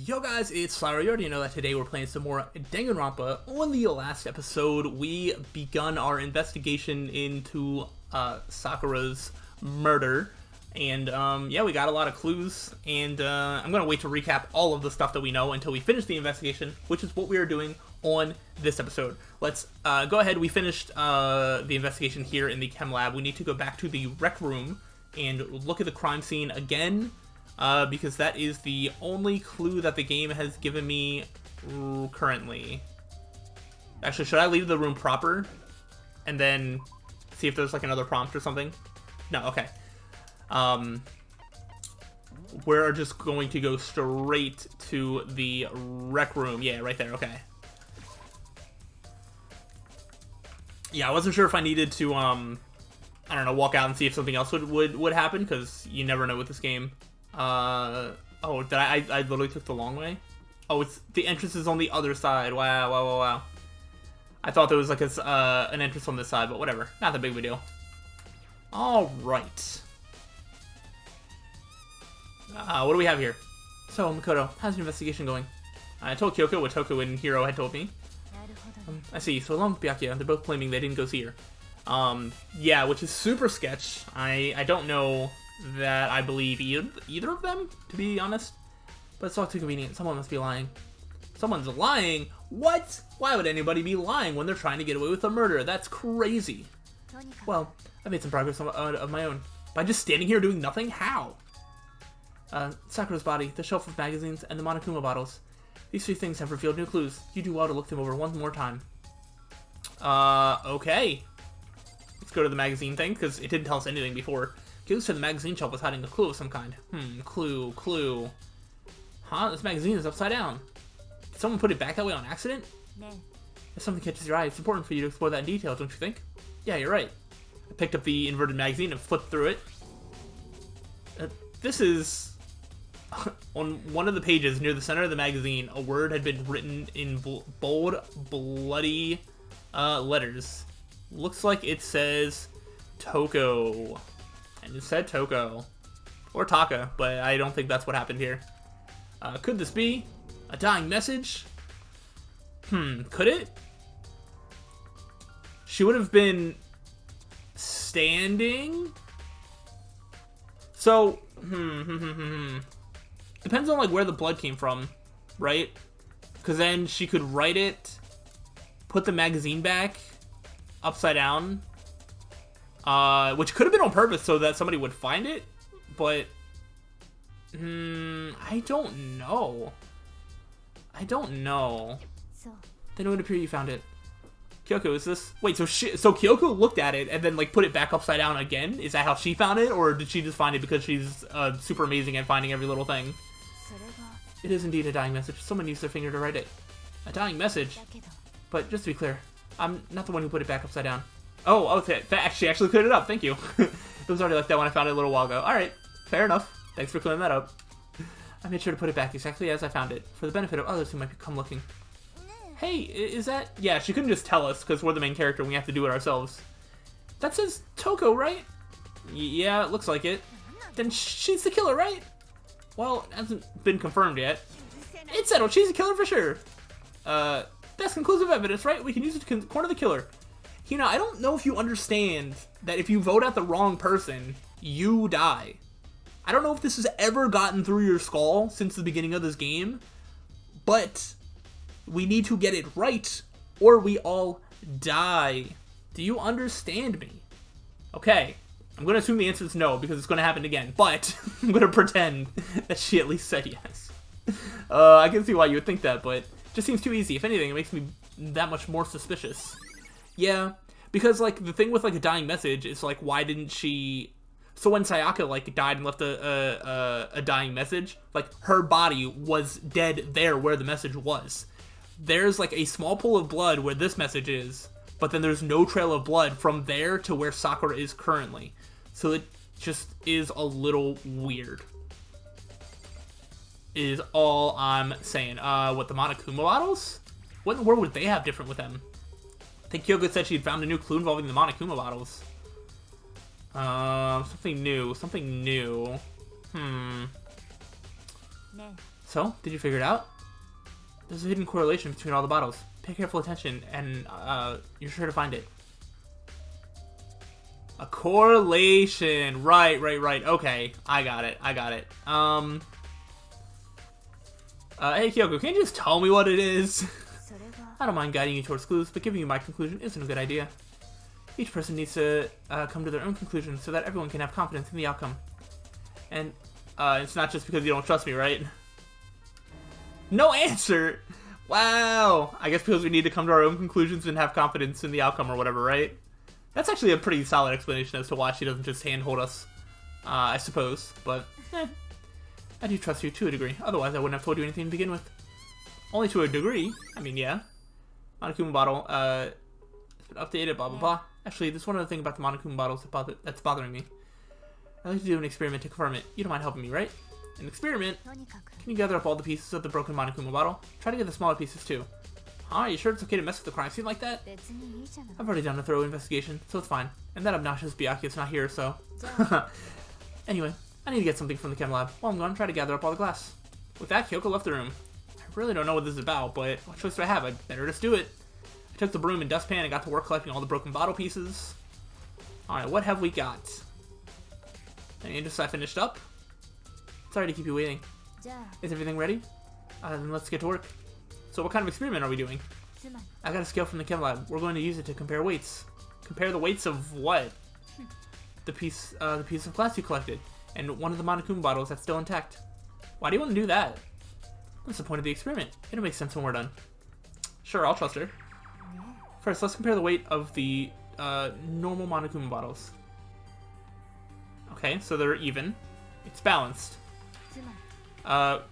Yo guys, it's Slyroh. You already know that today we're playing some more Danganronpa. On the last episode, we begun our investigation into Sakura's murder. And yeah, we got a lot of clues. And I'm going to wait to recap all of the stuff that we know until we finish the investigation, which is what we are doing on this episode. Let's go ahead. We finished the investigation here in the chem lab. We need to go back to the rec room and look at the crime scene again. Because that is the only clue that the game has given me currently. Actually, should I leave the room proper and then see if there's like another prompt or something? No, okay. We're just going to go straight to the rec room. Yeah, right there, okay. Yeah, I wasn't sure if I needed to, I don't know, walk out and see if something else would happen, because you never know with this game. Oh, did I literally took the long way? Oh, it's the entrance is on the other side. Wow. I thought there was like an entrance on this side, but whatever. Not that big of a deal. Alright. What do we have here? So, Makoto, how's your investigation going? I told Kyoko what Toku and Hiro had told me. I see, so along with Byakuya, they're both claiming they didn't go see her. Yeah, which is super sketch. I don't know that I believe either of them, to be honest. But it's all too convenient. Someone must be lying. Someone's lying? What? Why would anybody be lying when they're trying to get away with a murder? That's crazy. Well, I made some progress of my own. By just standing here doing nothing? How? Sakura's body, the shelf of magazines, and the Monokuma bottles. These three things have revealed new clues. You do well to look them over one more time. Okay. Let's go to the magazine thing, because it didn't tell us anything before. Kyoko said the magazine shelf was hiding a clue of some kind. Clue. Huh? This magazine is upside down. Did someone put it back that way on accident? If something catches your eye, it's important for you to explore that in detail, don't you think? Yeah, you're right. I picked up the inverted magazine and flipped through it. This is... on one of the pages near the center of the magazine, a word had been written in bold, bloody letters. Looks like it says Toko. And it said Toko. Or Taka, but I don't think that's what happened here. Could this be a dying message? Could it? She would have been standing? So, depends on like where the blood came from, right? Because then she could write it, put the magazine back upside down, which could have been on purpose so that somebody would find it, but I don't know. Then it would appear you found it. Kyoko, is this... Wait, so Kyoko looked at it and then like put it back upside down again? Is that how she found it, or did she just find it because she's super amazing at finding every little thing? It is indeed a dying message. Someone used their finger to write it. A dying message? But just to be clear, I'm not the one who put it back upside down. Oh, okay. She actually cleared it up. Thank you. It was already like that when I found it a little while ago. Alright, fair enough. Thanks for clearing that up. I made sure to put it back exactly as I found it, for the benefit of others who might come looking. Hey, is that... Yeah, she couldn't just tell us, because we're the main character and we have to do it ourselves. That says Toko, right? Yeah, it looks like it. Then she's the killer, right? Well, it hasn't been confirmed yet. It's settled, she's the killer for sure. That's conclusive evidence, right? We can use it to corner the killer. You know, I don't know if you understand that if you vote out the wrong person, you die. I don't know if this has ever gotten through your skull since the beginning of this game, but we need to get it right, or we all die. Do you understand me? Okay, I'm going to assume the answer is no, because it's going to happen again, but I'm going to pretend that she at least said yes. I can see why you would think that, but it just seems too easy. If anything, it makes me that much more suspicious. Yeah, because, like, the thing with, like, a dying message is, like, why didn't she... So when Sayaka, like, died and left a dying message, like, her body was dead there where the message was. There's, like, a small pool of blood where this message is, but then there's no trail of blood from there to where Sakura is currently. So it just is a little weird. Is all I'm saying. What, the Monokuma bottles? What in the world would they have different with them? I think Kyoko said she had found a new clue involving the Monokuma bottles. Something new. So, did you figure it out? There's a hidden correlation between all the bottles. Pay careful attention, and you're sure to find it. A correlation. Right. Okay, I got it. Hey, Kyoko, can you just tell me what it is? I don't mind guiding you towards clues, but giving you my conclusion isn't a good idea. Each person needs to come to their own conclusion so that everyone can have confidence in the outcome. And it's not just because you don't trust me, right? No answer! Wow! I guess because we need to come to our own conclusions and have confidence in the outcome or whatever, right? That's actually a pretty solid explanation as to why she doesn't just handhold us, I suppose. But, I do trust you to a degree. Otherwise, I wouldn't have told you anything to begin with. Only to a degree. I mean, yeah. Monokuma bottle, it's been updated, blah, blah, blah. Actually, there's one other thing about the Monokuma bottles that's bothering me. I'd like to do an experiment to confirm it. You don't mind helping me, right? An experiment? Can you gather up all the pieces of the broken Monokuma bottle? Try to get the smaller pieces, too. Huh? You sure it's okay to mess with the crime scene like that? I've already done a thorough investigation, so it's fine. And that obnoxious Byakuya's not here, so... Anyway, I need to get something from the chem lab. While I'm gone, try to gather up all the glass. With that, Kyoko left the room. I really don't know what this is about, but what choice do I have? I'd better just do it. I took the broom and dustpan and got to work collecting all the broken bottle pieces. Alright, what have we got? And just I finished up. Sorry to keep you waiting. Is everything ready? Then let's get to work. So what kind of experiment are we doing? I got a scale from the chem lab. We're going to use it to compare weights. Compare the weights of what? The piece of glass you collected, and one of the Monokuma bottles that's still intact. Why do you want to do that? What's the point of the experiment? It'll make sense when we're done. Sure, I'll trust her. First, let's compare the weight of the normal Monokuma bottles. Okay, so they're even. It's balanced.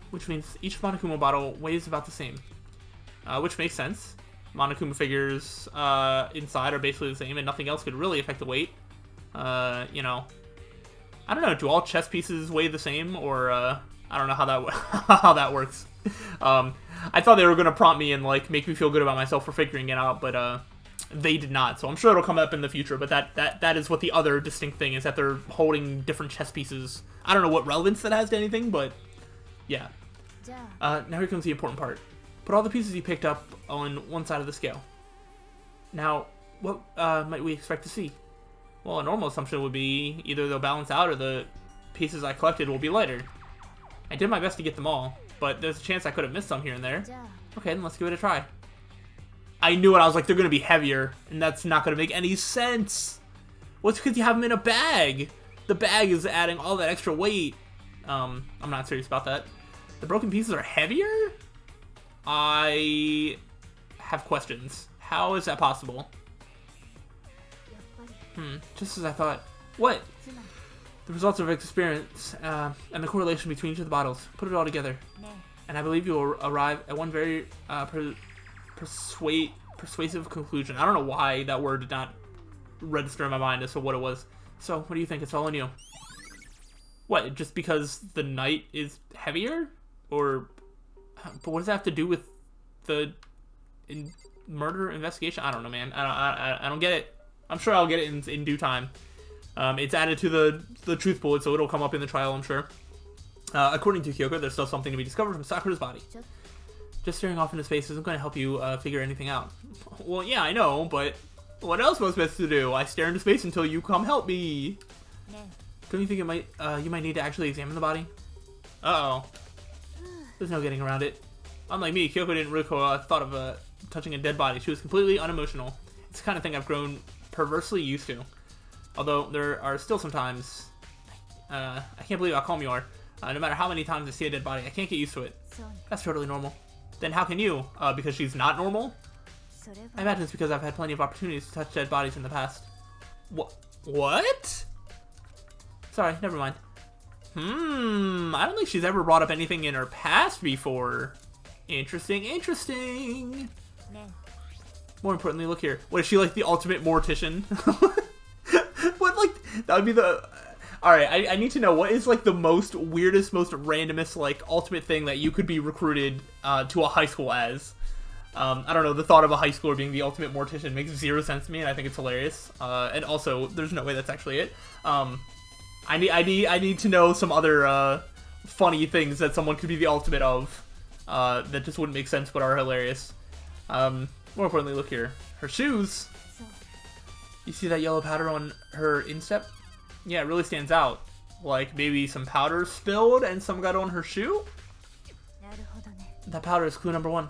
Which means each Monokuma bottle weighs about the same. Which makes sense. Monokuma figures inside are basically the same, and nothing else could really affect the weight. You know, I don't know. Do all chess pieces weigh the same, or I don't know how that how that works. I thought they were gonna prompt me and like make me feel good about myself for figuring it out, but they did not. So I'm sure it'll come up in the future. But that is what the other distinct thing is, that they're holding different chess pieces. I don't know what relevance that has to anything, but yeah. Now here comes the important part. Put all the pieces you picked up on one side of the scale. Now, what might we expect to see? Well, a normal assumption would be either they'll balance out or the pieces I collected will be lighter. I did my best to get them all, but there's a chance I could have missed some here and there. Okay, then let's give it a try. I knew it. I was like, they're going to be heavier, and that's not going to make any sense. Well, it's because you have them in a bag. The bag is adding all that extra weight. I'm not serious about that. The broken pieces are heavier? I have questions. How is that possible? Just as I thought. What? The results of experiments and the correlation between each of the bottles. Put it all together. And I believe you will arrive at one very persuasive conclusion. I don't know why that word did not register in my mind as to what it was. So, what do you think? It's all on you. What, just because the night is heavier? Or, but what does that have to do with the murder investigation? I don't know, man. I don't get it. I'm sure I'll get it in due time. It's added to the truth bullet, so it'll come up in the trial, I'm sure. According to Kyoko, there's still something to be discovered from Sakura's body. Just staring off into space isn't going to help you figure anything out. Well, yeah, I know, but what else am I supposed to do? I stare into space until you come help me. Don't you think you might need to actually examine the body? Uh-oh. There's no getting around it. Unlike me, Kyoko didn't really thought of touching a dead body. She was completely unemotional. It's the kind of thing I've grown perversely used to. Although there are still some times, I can't believe how calm you are. No matter how many times I see a dead body, I can't get used to it. That's totally normal. Then how can you? Because she's not normal? I imagine it's because I've had plenty of opportunities to touch dead bodies in the past. What? Sorry, never mind. I don't think she's ever brought up anything in her past before. Interesting. More importantly, look here. What, is she like the ultimate mortician? What, like, that would be the... Alright, I need to know, what is like the most weirdest, most randomest, like, ultimate thing that you could be recruited to a high school as? I don't know, the thought of a high schooler being the ultimate mortician makes zero sense to me, and I think it's hilarious. And also, there's no way that's actually it. I need to know some other funny things that someone could be the ultimate of that just wouldn't make sense but are hilarious. More importantly, look here. Her shoes. You see that yellow powder on her instep? Yeah, it really stands out. Like maybe some powder spilled and some got on her shoe? That powder is clue number 1.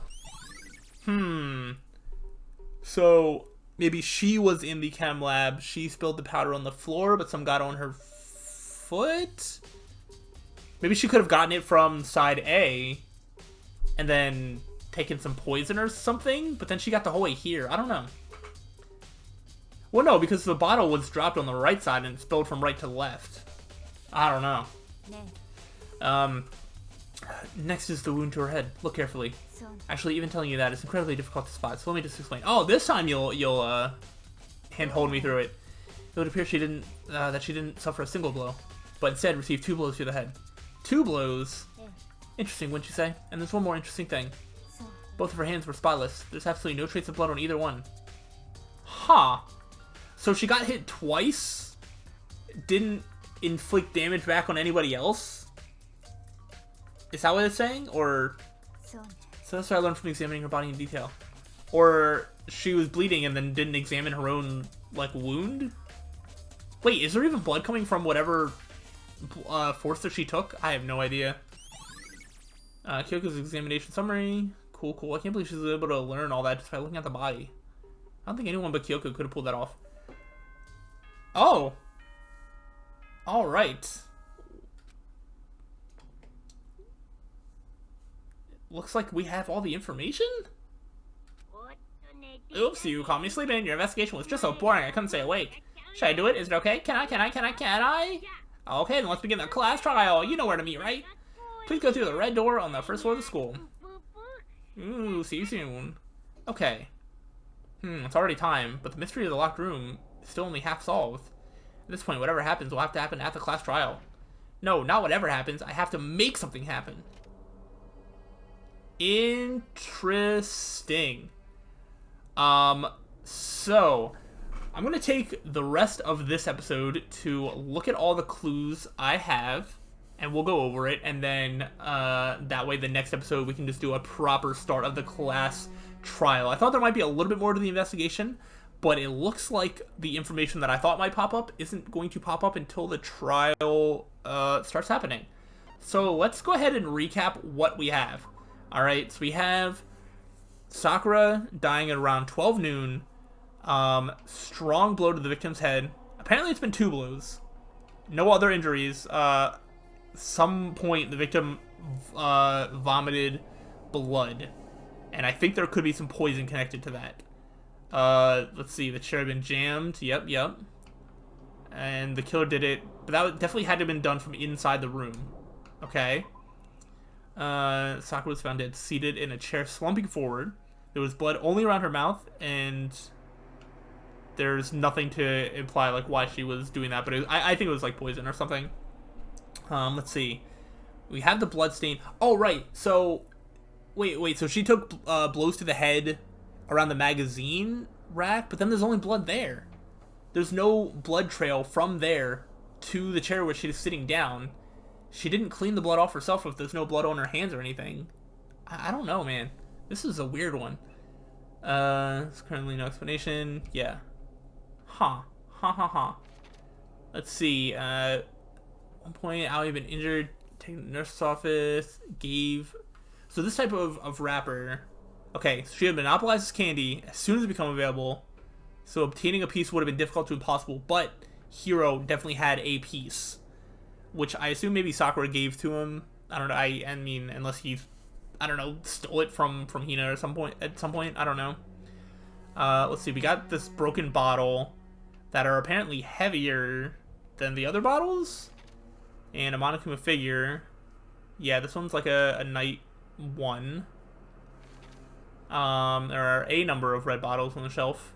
So maybe she was in the chem lab, she spilled the powder on the floor, but some got on her foot? Maybe she could have gotten it from side A and then taken some poison or something, but then she got the whole way here. I don't know. Well, no, because the bottle was dropped on the right side and spilled from right to left. I don't know. Next is the wound to her head. Look carefully. Actually, even telling you that is incredibly difficult to spot, so let me just explain. Oh, this time you'll hand-hold me through it. It would appear that she didn't suffer a single blow, but instead received 2 blows to the head. 2 blows? Interesting, wouldn't you say? And there's one more interesting thing. Both of her hands were spotless. There's absolutely no trace of blood on either one. Huh. So she got hit twice? Didn't inflict damage back on anybody else? Is that what it's saying? Or... So that's what I learned from examining her body in detail. Or she was bleeding and then didn't examine her own, like, wound? Wait, is there even blood coming from whatever force that she took? I have no idea. Kyoko's examination summary. Cool, cool. I can't believe she was able to learn all that just by looking at the body. I don't think anyone but Kyoko could have pulled that off. Oh! Alright. Looks like we have all the information? Oops, you caught me sleeping. Your investigation was just so boring I couldn't stay awake. Should I do it? Is it okay? Can I? Okay, then let's begin the class trial. You know where to meet, right? Please go through the red door on the first floor of the school. Ooh, see you soon. Okay. It's already time, but the mystery of the locked room is still only half solved. At this point, whatever happens will have to happen at the class trial. No, not whatever happens. I have to make something happen. Interesting. So I'm gonna take the rest of this episode to look at all the clues I have, and we'll go over it, and then that way the next episode we can just do a proper start of the class trial. I thought there might be a little bit more to the investigation, but it looks like the information that I thought might pop up isn't going to pop up until the trial starts happening. So let's go ahead and recap what we have. Alright, so we have Sakura dying at around 12 noon. Strong blow to the victim's head. Apparently it's been 2 blows. No other injuries. Some point the victim vomited blood. And I think there could be some poison connected to that. Let's see, the chair had been jammed. Yep. And the killer did it. But that definitely had to have been done from inside the room. Okay. Sakura was found dead, seated in a chair, slumping forward. There was blood only around her mouth, and there's nothing to imply like why she was doing that. But I think it was like poison or something. Let's see. We have the blood stain. Oh right. So wait. So she took blows to the head around the magazine rack, but then there's only blood there. There's no blood trail from there to the chair where she was sitting down. She didn't clean the blood off herself if there's no blood on her hands or anything. I don't know, man. This is a weird one. There's currently no explanation. Yeah. Ha. Let's see. At one point, Aoi had been injured, taken to the nurse's office, gave... So this type of wrapper... Okay, so she had monopolized this candy as soon as it became available. So obtaining a piece would have been difficult to impossible, but Hiro definitely had a piece. Which I assume maybe Sakura gave to him. I don't know. I mean, unless he, I don't know, stole it from Hina or at some point. I don't know. Let's see. We got this broken bottle that are apparently heavier than the other bottles, and a Monokuma figure. Yeah, this one's like a night one. There are a number of red bottles on the shelf.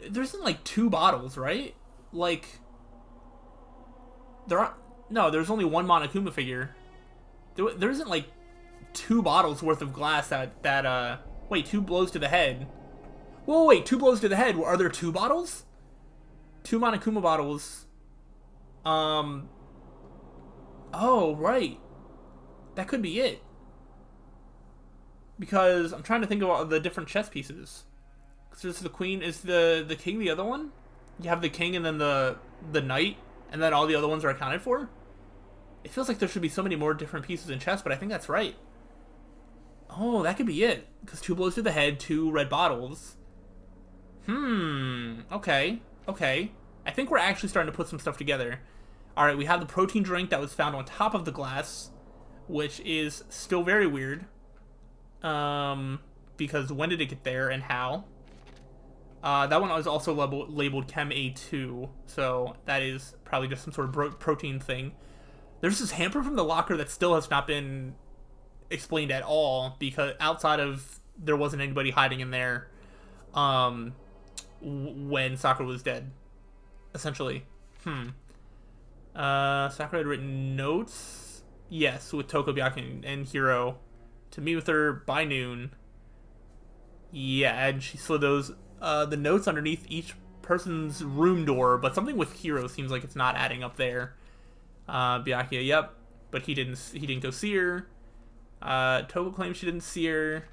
There isn't like 2 bottles, right? Like. There's only 1 Monokuma figure. There isn't like 2 bottles worth of glass that wait, 2 blows to the head. Whoa, wait, 2 blows to the head. Are there 2 bottles? 2 Monokuma bottles. Oh, right. That could be it. Because I'm trying to think about the different chess pieces. So this is the queen. Is the king the other one? You have the king and then the knight, and then all the other ones are accounted for? It feels like there should be so many more different pieces in chess, but I think that's right. Oh, that could be it. Because 2 blows to the head, 2 red bottles. Okay. Okay. I think we're actually starting to put some stuff together. Alright, we have the protein drink that was found on top of the glass, which is still very weird. Because when did it get there and how? That one was also labeled Chem A2, so that is probably just some sort of protein thing. There's this hamper from the locker that still has not been explained at all, because outside of there wasn't anybody hiding in there when Sakura was dead, essentially. Sakura had written notes, yes, with Toko, Byakuya, and Hiro to meet with her by noon. Yeah, and she slid those the notes underneath each person's room door, but something with Hiro seems like it's not adding up there. Byakuya, yep, but he didn't go see her. Toko claims she didn't see her,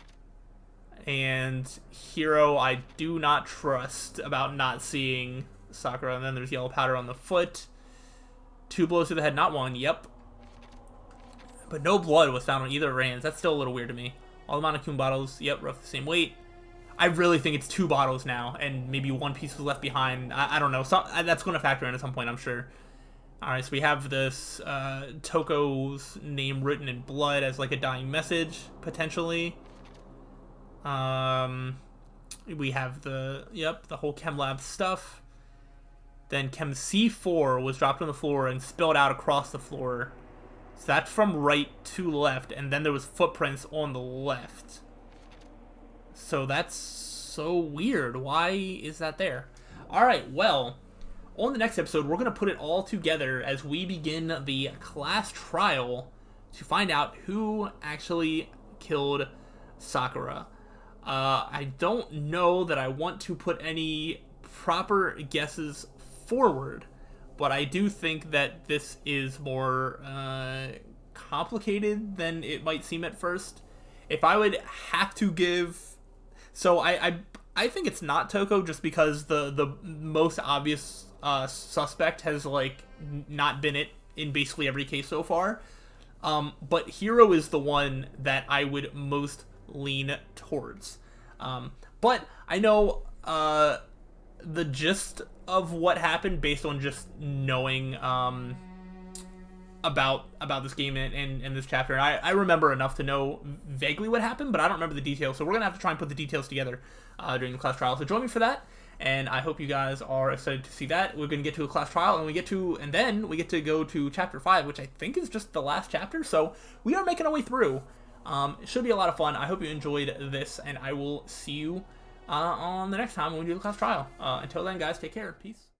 and Hiro I do not trust about not seeing Sakura. And then there's yellow powder on the foot. 2 blows to the head, not 1. Yep. But no blood was found on either of her hands. That's still a little weird to me. All the Monokuma bottles, yep, roughly the same weight. I really think it's 2 bottles now, and maybe 1 piece was left behind. I don't know. That's going to factor in at some point, I'm sure. Alright, so we have this Toko's name written in blood as like a dying message, potentially. We have the whole Chem Lab stuff. Then Chem C4 was dropped on the floor and spilled out across the floor. So that's from right to left, and then there was footprints on the left. So that's so weird. Why is that there? Alright, well, on the next episode, we're going to put it all together as we begin the class trial to find out who actually killed Sakura. I don't know that I want to put any proper guesses forward, but I do think that this is more complicated than it might seem at first. If I would have to give... So I think it's not Toko, just because the most obvious suspect has like not been it in basically every case so far. But Hiro is the one that I would most lean towards. But I know the gist of what happened based on just knowing about this game and this chapter. And I remember enough to know vaguely what happened, but I don't remember the details. So we're going to have to try and put the details together during the class trial. So join me for that. And I hope you guys are excited to see that. We're going to get to a class trial, and then we get to go to chapter 5, which I think is just the last chapter. So we are making our way through. It should be a lot of fun. I hope you enjoyed this, and I will see you on the next time when we do the class trial. Until then, guys, take care. Peace.